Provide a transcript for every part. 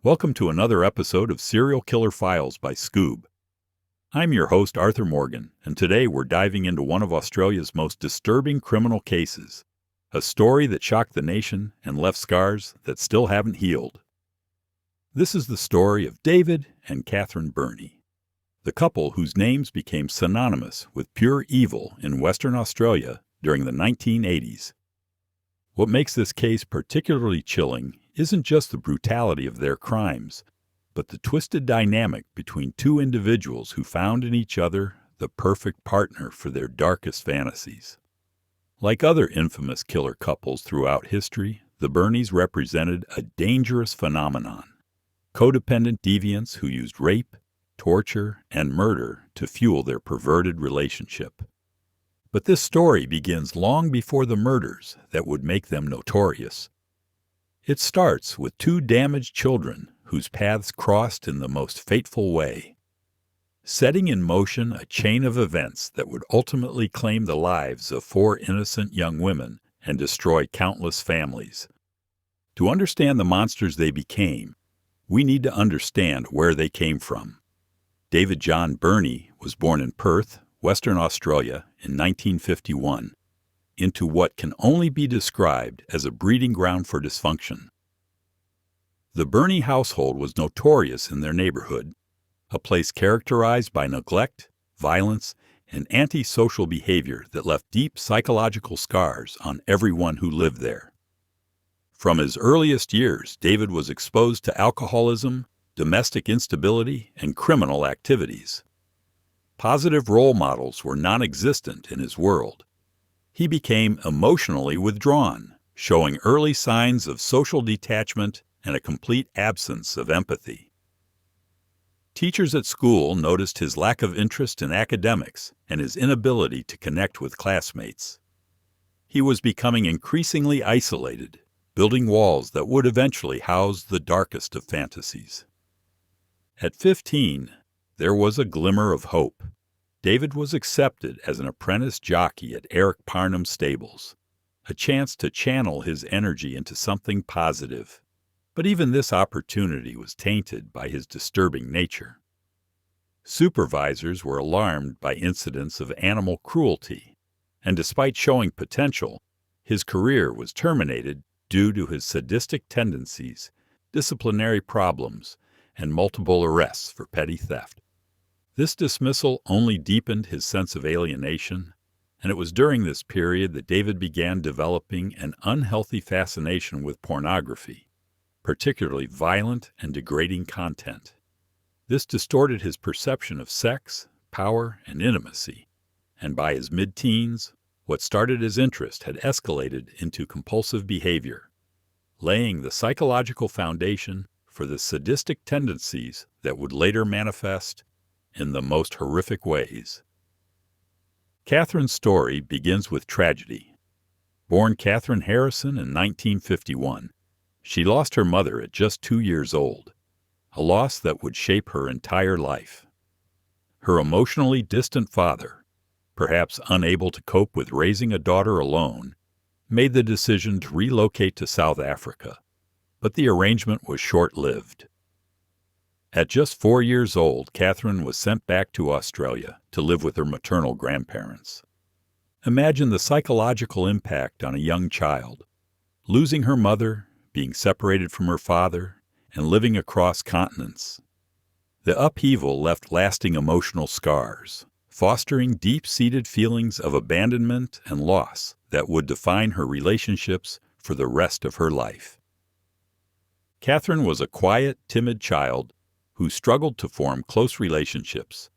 Welcome to another episode of Serial Killer Files by Skoob. I'm your host, Arthur Morgan, and today we're diving into one of Australia's most disturbing criminal cases, a story that shocked the nation and left scars that still haven't healed. This is the story of David and Catherine Birnie, the couple whose names became synonymous with pure evil in Western Australia during the 1980s. What makes this case particularly chilling isn't just the brutality of their crimes, but the twisted dynamic between two individuals who found in each other the perfect partner for their darkest fantasies. Like other infamous killer couples throughout history, the Birnies represented a dangerous phenomenon. Codependent deviants who used rape, torture, and murder to fuel their perverted relationship. But this story begins long before the murders that would make them notorious. It starts with two damaged children whose paths crossed in the most fateful way, setting in motion a chain of events that would ultimately claim the lives of four innocent young women and destroy countless families. To understand the monsters they became, we need to understand where they came from. David John Birnie was born in Perth, Western Australia, in 1951, into what can only be described as a breeding ground for dysfunction. The Birnie household was notorious in their neighborhood, a place characterized by neglect, violence, and antisocial behavior that left deep psychological scars on everyone who lived there. From his earliest years, David was exposed to alcoholism, domestic instability, and criminal activities. Positive role models were non-existent in his world. He became emotionally withdrawn, showing early signs of social detachment and a complete absence of empathy. Teachers at school noticed his lack of interest in academics and his inability to connect with classmates. He was becoming increasingly isolated, building walls that would eventually house the darkest of fantasies. At 15, there was a glimmer of hope. David was accepted as an apprentice jockey at Eric Parnham's stables, a chance to channel his energy into something positive. But even this opportunity was tainted by his disturbing nature. Supervisors were alarmed by incidents of animal cruelty, and despite showing potential, his career was terminated due to his sadistic tendencies, disciplinary problems, and multiple arrests for petty theft. This dismissal only deepened his sense of alienation, and it was during this period that David began developing an unhealthy fascination with pornography, particularly violent and degrading content. This distorted his perception of sex, power, and intimacy, and by his mid-teens, what started as interest had escalated into compulsive behavior, laying the psychological foundation for the sadistic tendencies that would later manifest in the most horrific ways. Catherine's story begins with tragedy. Born Catherine Harrison in 1951, she lost her mother at just 2 years old, a loss that would shape her entire life. Her emotionally distant father, perhaps unable to cope with raising a daughter alone, made the decision to relocate to South Africa, but the arrangement was short-lived. At just 4 years old, Catherine was sent back to Australia to live with her maternal grandparents. Imagine the psychological impact on a young child, losing her mother, being separated from her father, and living across continents. The upheaval left lasting emotional scars, fostering deep-seated feelings of abandonment and loss that would define her relationships for the rest of her life. Catherine was a quiet, timid child who struggled to form close relationships.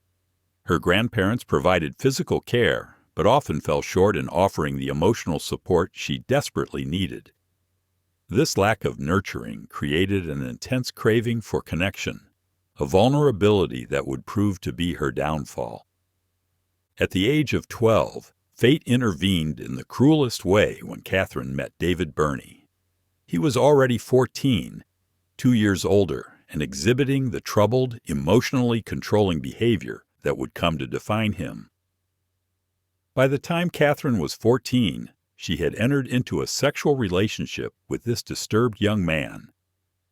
Her grandparents provided physical care, but often fell short in offering the emotional support she desperately needed. This lack of nurturing created an intense craving for connection, a vulnerability that would prove to be her downfall. At the age of 12, fate intervened in the cruelest way when Catherine met David Birnie. He was already 14, 2 years older, and exhibiting the troubled, emotionally controlling behavior that would come to define him. By the time Catherine was 14, she had entered into a sexual relationship with this disturbed young man,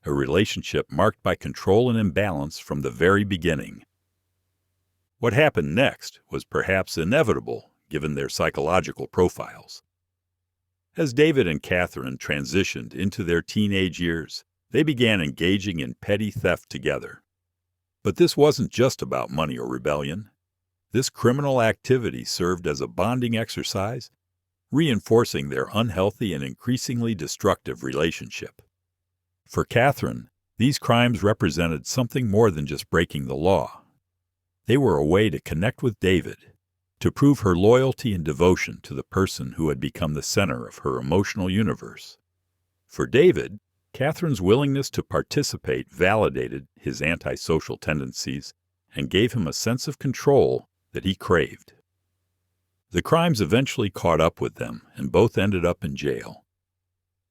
a relationship marked by control and imbalance from the very beginning. What happened next was perhaps inevitable given their psychological profiles. As David and Catherine transitioned into their teenage years, they began engaging in petty theft together. But this wasn't just about money or rebellion. This criminal activity served as a bonding exercise, reinforcing their unhealthy and increasingly destructive relationship. For Catherine, these crimes represented something more than just breaking the law. They were a way to connect with David, to prove her loyalty and devotion to the person who had become the center of her emotional universe. For David, Catherine's willingness to participate validated his antisocial tendencies and gave him a sense of control that he craved. The crimes eventually caught up with them, and both ended up in jail.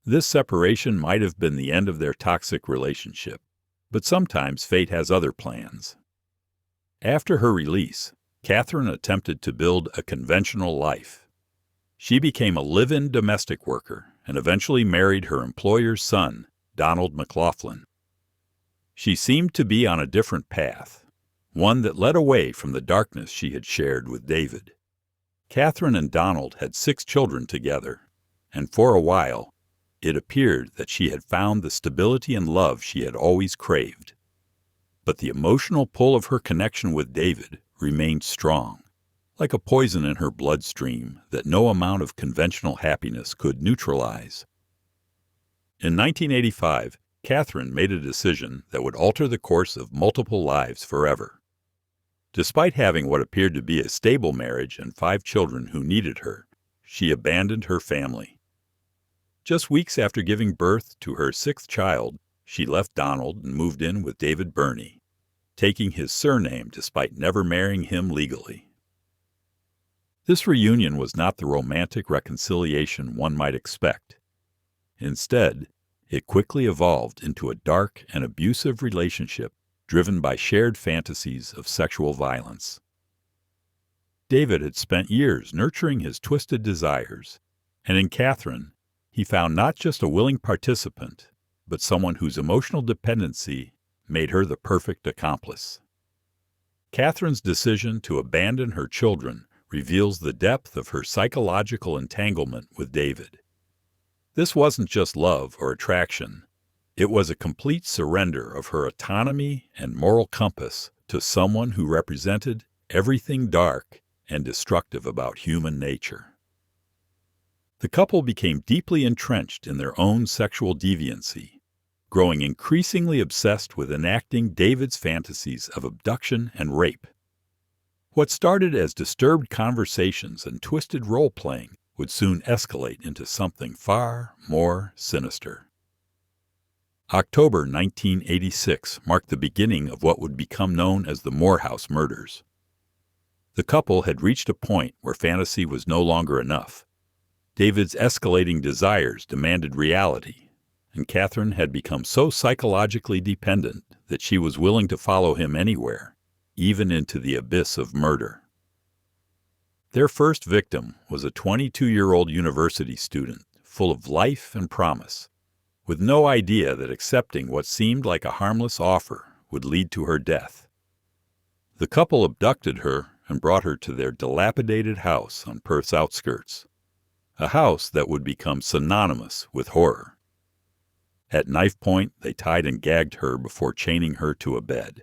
This separation might have been the end of their toxic relationship, but sometimes fate has other plans. After her release, Catherine attempted to build a conventional life. She became a live-in domestic worker and eventually married her employer's son, Donald McLaughlin. She seemed to be on a different path, one that led away from the darkness she had shared with David. Catherine and Donald had 6 children together, and for a while, it appeared that she had found the stability and love she had always craved. But the emotional pull of her connection with David remained strong, like a poison in her bloodstream that no amount of conventional happiness could neutralize. In 1985, Catherine made a decision that would alter the course of multiple lives forever. Despite having what appeared to be a stable marriage and 5 children who needed her, she abandoned her family. Just weeks after giving birth to her 6th child, she left Donald and moved in with David Birnie, taking his surname despite never marrying him legally. This reunion was not the romantic reconciliation one might expect. Instead, it quickly evolved into a dark and abusive relationship driven by shared fantasies of sexual violence. David had spent years nurturing his twisted desires, and in Catherine, he found not just a willing participant, but someone whose emotional dependency made her the perfect accomplice. Catherine's decision to abandon her children reveals the depth of her psychological entanglement with David. This wasn't just love or attraction. It was a complete surrender of her autonomy and moral compass to someone who represented everything dark and destructive about human nature. The couple became deeply entrenched in their own sexual deviancy, growing increasingly obsessed with enacting David's fantasies of abduction and rape. What started as disturbed conversations and twisted role-playing would soon escalate into something far more sinister. October 1986 marked the beginning of what would become known as the Moorhouse murders. The couple had reached a point where fantasy was no longer enough. David's escalating desires demanded reality, and Catherine had become so psychologically dependent that she was willing to follow him anywhere, even into the abyss of murder. Their first victim was a 22-year-old university student, full of life and promise, with no idea that accepting what seemed like a harmless offer would lead to her death. The couple abducted her and brought her to their dilapidated house on Perth's outskirts, a house that would become synonymous with horror. At knife point, they tied and gagged her before chaining her to a bed.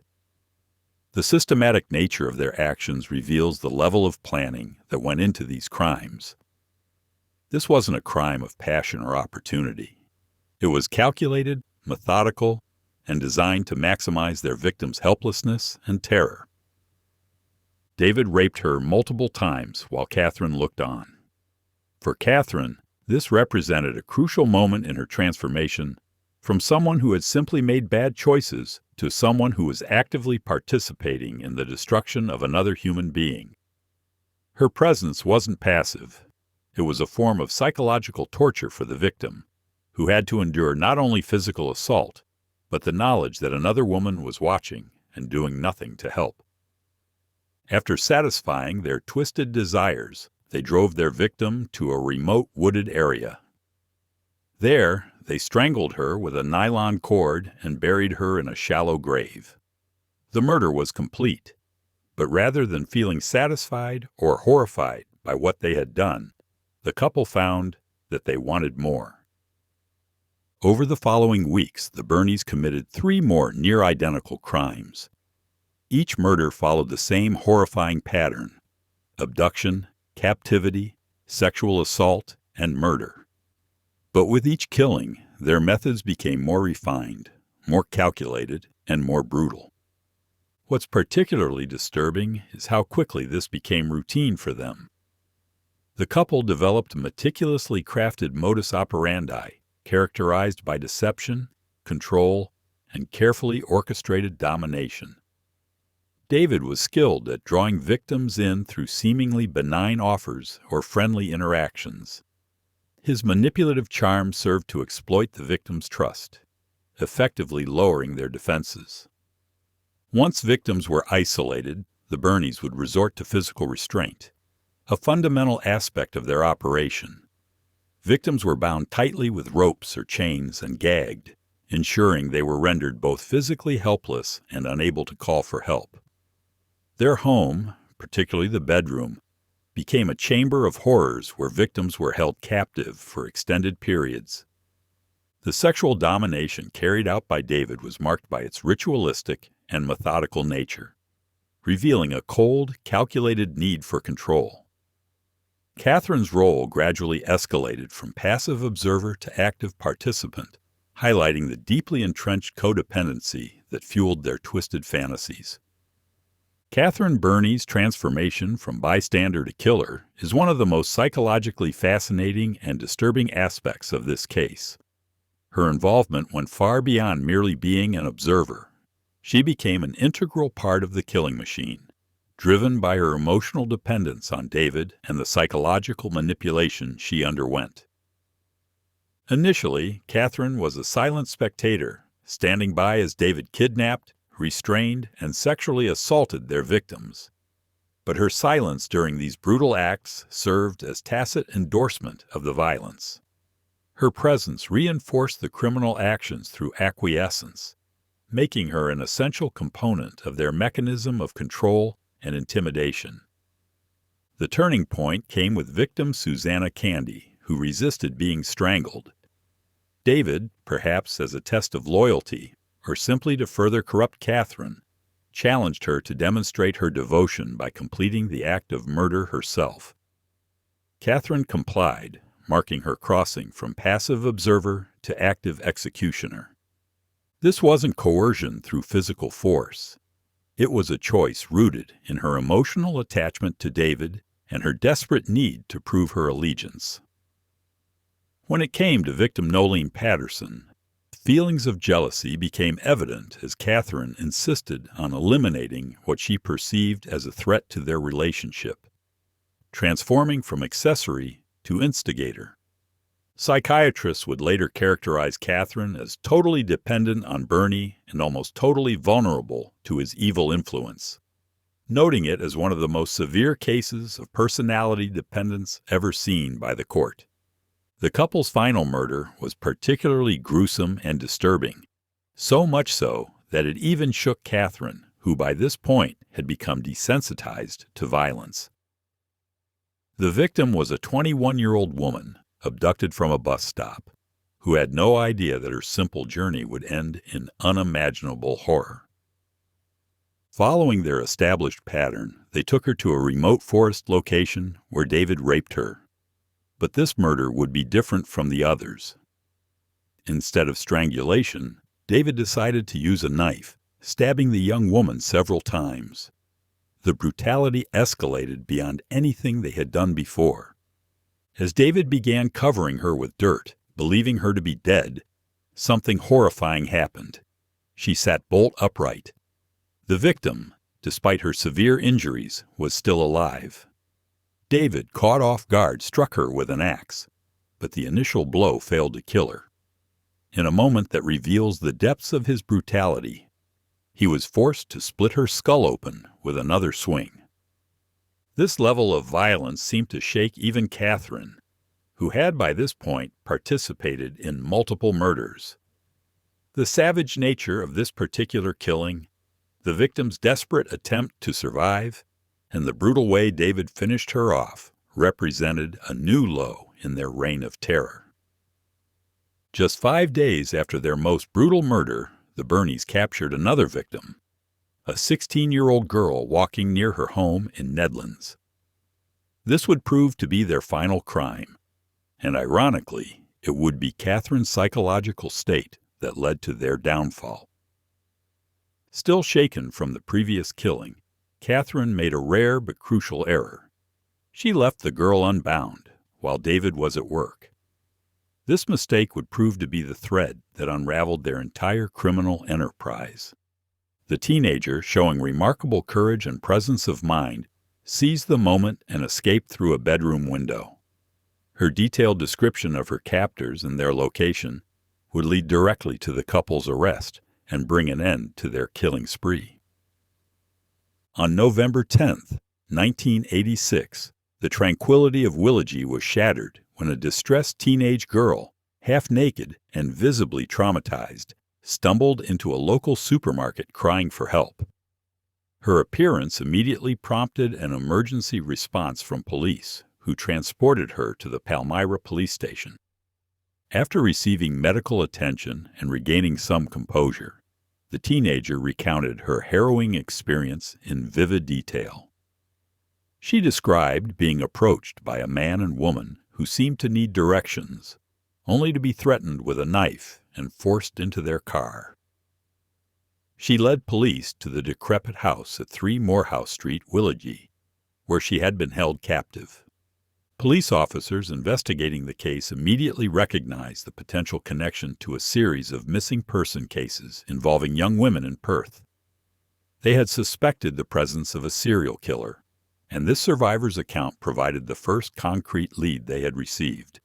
The systematic nature of their actions reveals the level of planning that went into these crimes. This wasn't a crime of passion or opportunity. It was calculated, methodical, and designed to maximize their victims' helplessness and terror. David raped her multiple times while Catherine looked on. For Catherine, this represented a crucial moment in her transformation from someone who had simply made bad choices to someone who was actively participating in the destruction of another human being. Her presence wasn't passive. It was a form of psychological torture for the victim, who had to endure not only physical assault, but the knowledge that another woman was watching and doing nothing to help. After satisfying their twisted desires, they drove their victim to a remote wooded area. There, they strangled her with a nylon cord and buried her in a shallow grave. The murder was complete, but rather than feeling satisfied or horrified by what they had done, the couple found that they wanted more. Over the following weeks, the Birnies committed 3 more near-identical crimes. Each murder followed the same horrifying pattern: abduction, captivity, sexual assault, and murder. But with each killing, their methods became more refined, more calculated, and more brutal. What's particularly disturbing is how quickly this became routine for them. The couple developed a meticulously crafted modus operandi characterized by deception, control, and carefully orchestrated domination. David was skilled at drawing victims in through seemingly benign offers or friendly interactions. His manipulative charm served to exploit the victim's trust, effectively lowering their defenses. Once victims were isolated, the Birnies would resort to physical restraint, a fundamental aspect of their operation. Victims were bound tightly with ropes or chains and gagged, ensuring they were rendered both physically helpless and unable to call for help. Their home, particularly the bedroom, became a chamber of horrors where victims were held captive for extended periods. The sexual domination carried out by David was marked by its ritualistic and methodical nature, revealing a cold, calculated need for control. Catherine's role gradually escalated from passive observer to active participant, highlighting the deeply entrenched codependency that fueled their twisted fantasies. Catherine Birnie's transformation from bystander to killer is one of the most psychologically fascinating and disturbing aspects of this case. Her involvement went far beyond merely being an observer. She became an integral part of the killing machine, driven by her emotional dependence on David and the psychological manipulation she underwent. Initially, Catherine was a silent spectator, standing by as David kidnapped, restrained, and sexually assaulted their victims. But her silence during these brutal acts served as tacit endorsement of the violence. Her presence reinforced the criminal actions through acquiescence, making her an essential component of their mechanism of control and intimidation. The turning point came with victim Susanna Candy, who resisted being strangled. David, perhaps as a test of loyalty, or simply to further corrupt Catherine, challenged her to demonstrate her devotion by completing the act of murder herself. Catherine complied, marking her crossing from passive observer to active executioner. This wasn't coercion through physical force. It was a choice rooted in her emotional attachment to David and her desperate need to prove her allegiance. When it came to victim Nolene Patterson, feelings of jealousy became evident as Catherine insisted on eliminating what she perceived as a threat to their relationship, transforming from accessory to instigator. Psychiatrists would later characterize Catherine as totally dependent on Birnie and almost totally vulnerable to his evil influence, noting it as one of the most severe cases of personality dependence ever seen by the court. The couple's final murder was particularly gruesome and disturbing, so much so that it even shook Catherine, who by this point had become desensitized to violence. The victim was a 21-year-old woman, abducted from a bus stop, who had no idea that her simple journey would end in unimaginable horror. Following their established pattern, they took her to a remote forest location where David raped her. But this murder would be different from the others. Instead of strangulation, David decided to use a knife, stabbing the young woman several times. The brutality escalated beyond anything they had done before. As David began covering her with dirt, believing her to be dead, something horrifying happened. She sat bolt upright. The victim, despite her severe injuries, was still alive. David, caught off guard, struck her with an axe, but the initial blow failed to kill her. In a moment that reveals the depths of his brutality, he was forced to split her skull open with another swing. This level of violence seemed to shake even Catherine, who had by this point participated in multiple murders. The savage nature of this particular killing, the victim's desperate attempt to survive, and the brutal way David finished her off represented a new low in their reign of terror. Just 5 days after their most brutal murder, the Birnies captured another victim, a 16-year-old girl walking near her home in Nedlands. This would prove to be their final crime, and ironically, it would be Catherine's psychological state that led to their downfall. Still shaken from the previous killing, Catherine made a rare but crucial error. She left the girl unbound while David was at work. This mistake would prove to be the thread that unraveled their entire criminal enterprise. The teenager, showing remarkable courage and presence of mind, seized the moment and escaped through a bedroom window. Her detailed description of her captors and their location would lead directly to the couple's arrest and bring an end to their killing spree. On November 10th, 1986, the tranquility of Willagee was shattered when a distressed teenage girl, half naked and visibly traumatized, stumbled into a local supermarket crying for help. Her appearance immediately prompted an emergency response from police, who transported her to the Palmyra police station. After receiving medical attention and regaining some composure, the teenager recounted her harrowing experience in vivid detail. She described being approached by a man and woman who seemed to need directions, only to be threatened with a knife and forced into their car. She led police to the decrepit house at 3 Moorhouse Street, Willagee, where she had been held captive. Police officers investigating the case immediately recognized the potential connection to a series of missing person cases involving young women in Perth. They had suspected the presence of a serial killer, and this survivor's account provided the first concrete lead they had received.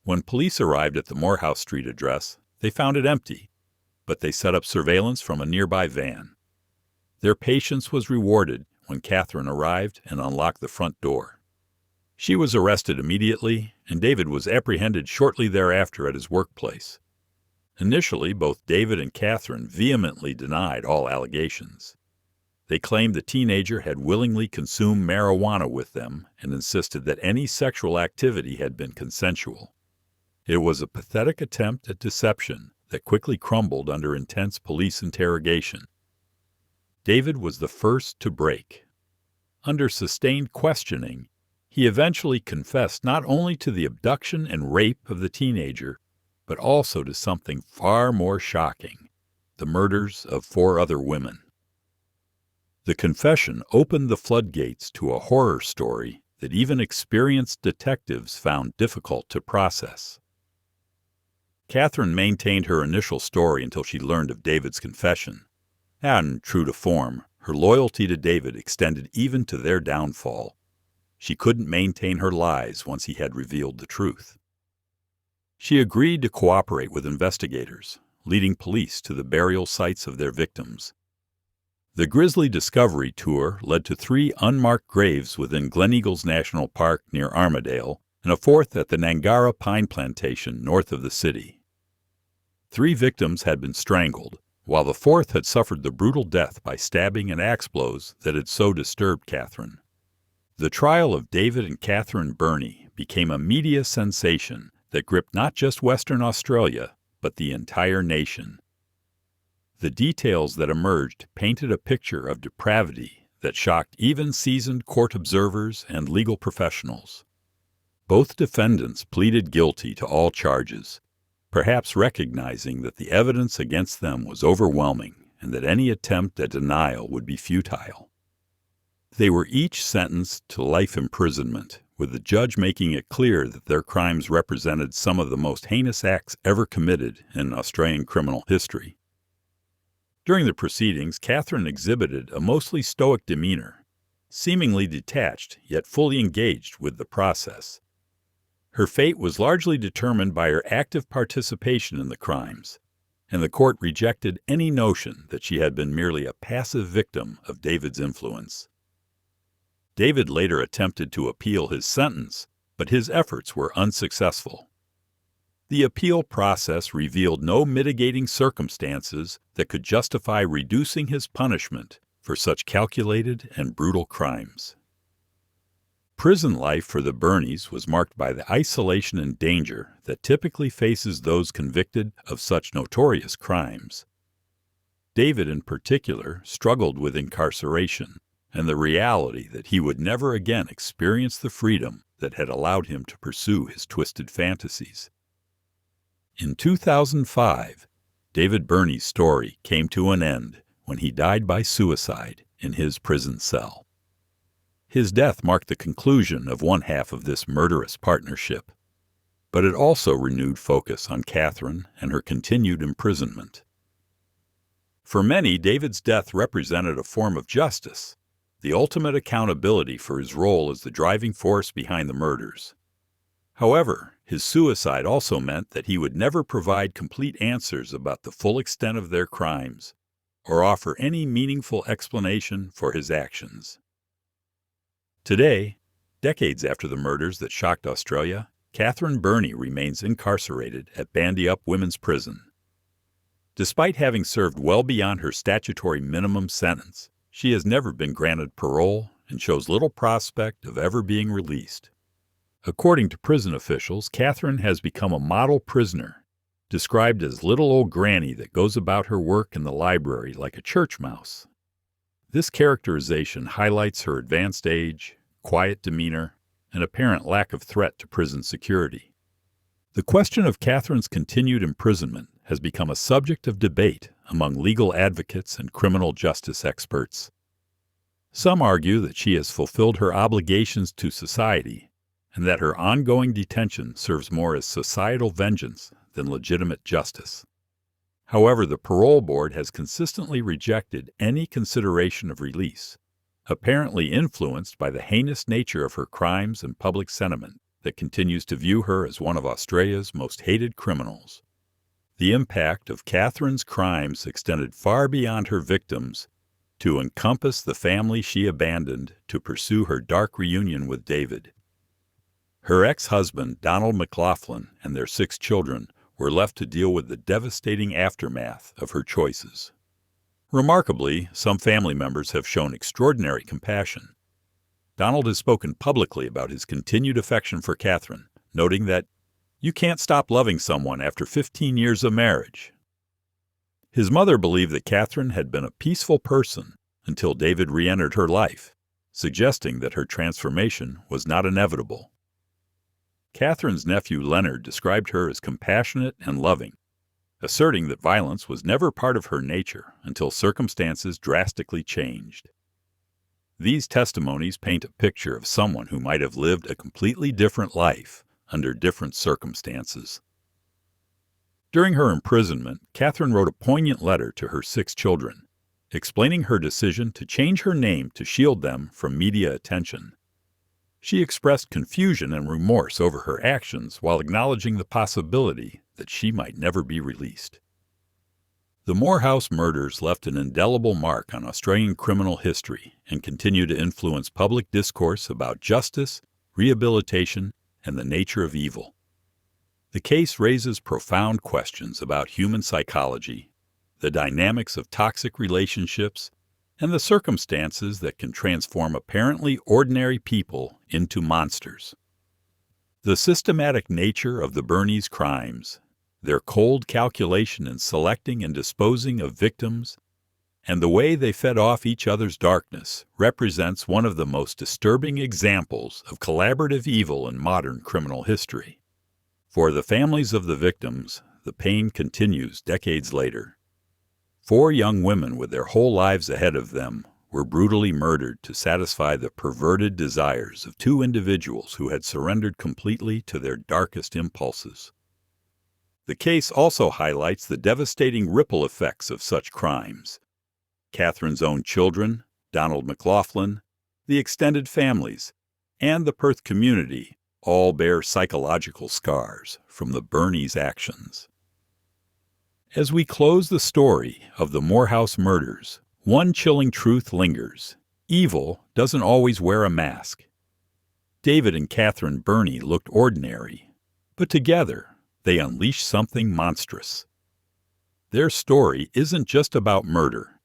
When police arrived at the Moorhouse Street address, they found it empty, but they set up surveillance from a nearby van. Their patience was rewarded when Catherine arrived and unlocked the front door. She was arrested immediately, and David was apprehended shortly thereafter at his workplace. Initially, both David and Catherine vehemently denied all allegations. They claimed the teenager had willingly consumed marijuana with them and insisted that any sexual activity had been consensual. It was a pathetic attempt at deception that quickly crumbled under intense police interrogation. David was the first to break. Under sustained questioning, he eventually confessed not only to the abduction and rape of the teenager, but also to something far more shocking, the murders of 4 other women. The confession opened the floodgates to a horror story that even experienced detectives found difficult to process. Catherine maintained her initial story until she learned of David's confession, and, true to form, her loyalty to David extended even to their downfall. She couldn't maintain her lies once he had revealed the truth. She agreed to cooperate with investigators, leading police to the burial sites of their victims. The grisly discovery tour led to 3 unmarked graves within Gleneagles National Park near Armadale and a 4th at the Nangara Pine Plantation north of the city. 3 victims had been strangled, while the 4th had suffered the brutal death by stabbing and axe blows that had so disturbed Catherine. The trial of David and Catherine Birnie became a media sensation that gripped not just Western Australia, but the entire nation. The details that emerged painted a picture of depravity that shocked even seasoned court observers and legal professionals. Both defendants pleaded guilty to all charges, perhaps recognizing that the evidence against them was overwhelming and that any attempt at denial would be futile. They were each sentenced to life imprisonment, with the judge making it clear that their crimes represented some of the most heinous acts ever committed in Australian criminal history. During the proceedings, Catherine exhibited a mostly stoic demeanor, seemingly detached yet fully engaged with the process. Her fate was largely determined by her active participation in the crimes, and the court rejected any notion that she had been merely a passive victim of David's influence. David later attempted to appeal his sentence, but his efforts were unsuccessful. The appeal process revealed no mitigating circumstances that could justify reducing his punishment for such calculated and brutal crimes. Prison life for the Birnies was marked by the isolation and danger that typically faces those convicted of such notorious crimes. David, in particular, struggled with incarceration and the reality that he would never again experience the freedom that had allowed him to pursue his twisted fantasies. In 2005, David Birnie's story came to an end when he died by suicide in his prison cell. His death marked the conclusion of one half of this murderous partnership, but it also renewed focus on Catherine and her continued imprisonment. For many, David's death represented a form of justice, the ultimate accountability for his role as the driving force behind the murders. However, his suicide also meant that he would never provide complete answers about the full extent of their crimes or offer any meaningful explanation for his actions. Today, decades after the murders that shocked Australia, Catherine Birnie remains incarcerated at Bandy Up Women's Prison. Despite having served well beyond her statutory minimum sentence, she has never been granted parole and shows little prospect of ever being released. According to prison officials, Catherine has become a model prisoner, described as little old granny that goes about her work in the library like a church mouse. This characterization highlights her advanced age, quiet demeanor, and apparent lack of threat to prison security. The question of Catherine's continued imprisonment has become a subject of debate among legal advocates and criminal justice experts. Some argue that she has fulfilled her obligations to society and that her ongoing detention serves more as societal vengeance than legitimate justice. However, the parole board has consistently rejected any consideration of release, apparently influenced by the heinous nature of her crimes and public sentiment that continues to view her as one of Australia's most hated criminals. The impact of Catherine's crimes extended far beyond her victims to encompass the family she abandoned to pursue her dark reunion with David. Her ex-husband, Donald McLaughlin, and their 6 children were left to deal with the devastating aftermath of her choices. Remarkably, some family members have shown extraordinary compassion. Donald has spoken publicly about his continued affection for Catherine, noting that, "You can't stop loving someone after 15 years of marriage." His mother believed that Catherine had been a peaceful person until David re-entered her life, suggesting that her transformation was not inevitable. Catherine's nephew Leonard described her as compassionate and loving, asserting that violence was never part of her nature until circumstances drastically changed. These testimonies paint a picture of someone who might have lived a completely different life under different circumstances. During her imprisonment, Catherine wrote a poignant letter to her 6 children, explaining her decision to change her name to shield them from media attention. She expressed confusion and remorse over her actions while acknowledging the possibility that she might never be released. The Moorhouse murders left an indelible mark on Australian criminal history and continue to influence public discourse about justice, rehabilitation, and the nature of evil. The case raises profound questions about human psychology, the dynamics of toxic relationships, and the circumstances that can transform apparently ordinary people into monsters. The systematic nature of the Birnies' crimes, their cold calculation in selecting and disposing of victims, and the way they fed off each other's darkness represents one of the most disturbing examples of collaborative evil in modern criminal history. For the families of the victims, the pain continues decades later. 4 young women with their whole lives ahead of them were brutally murdered to satisfy the perverted desires of 2 individuals who had surrendered completely to their darkest impulses. The case also highlights the devastating ripple effects of such crimes. Catherine's own children, Donald McLaughlin, the extended families, and the Perth community all bear psychological scars from the Birnies' actions. As we close the story of the Moorhouse murders, one chilling truth lingers. Evil doesn't always wear a mask. David and Catherine Birnie looked ordinary, but together they unleashed something monstrous. Their story isn't just about murder.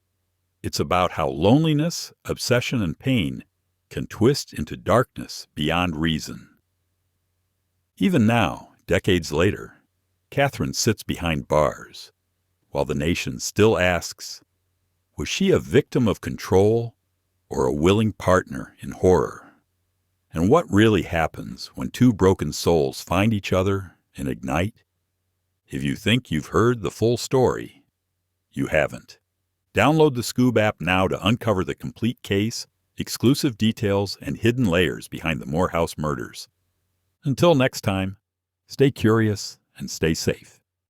It's about how loneliness, obsession, and pain can twist into darkness beyond reason. Even now, decades later, Catherine sits behind bars, while the nation still asks, was she a victim of control or a willing partner in horror? And what really happens when two broken souls find each other and ignite? If you think you've heard the full story, you haven't. Download the Skoob app now to uncover the complete case, exclusive details, and hidden layers behind the Moorhouse murders. Until next time, stay curious and stay safe.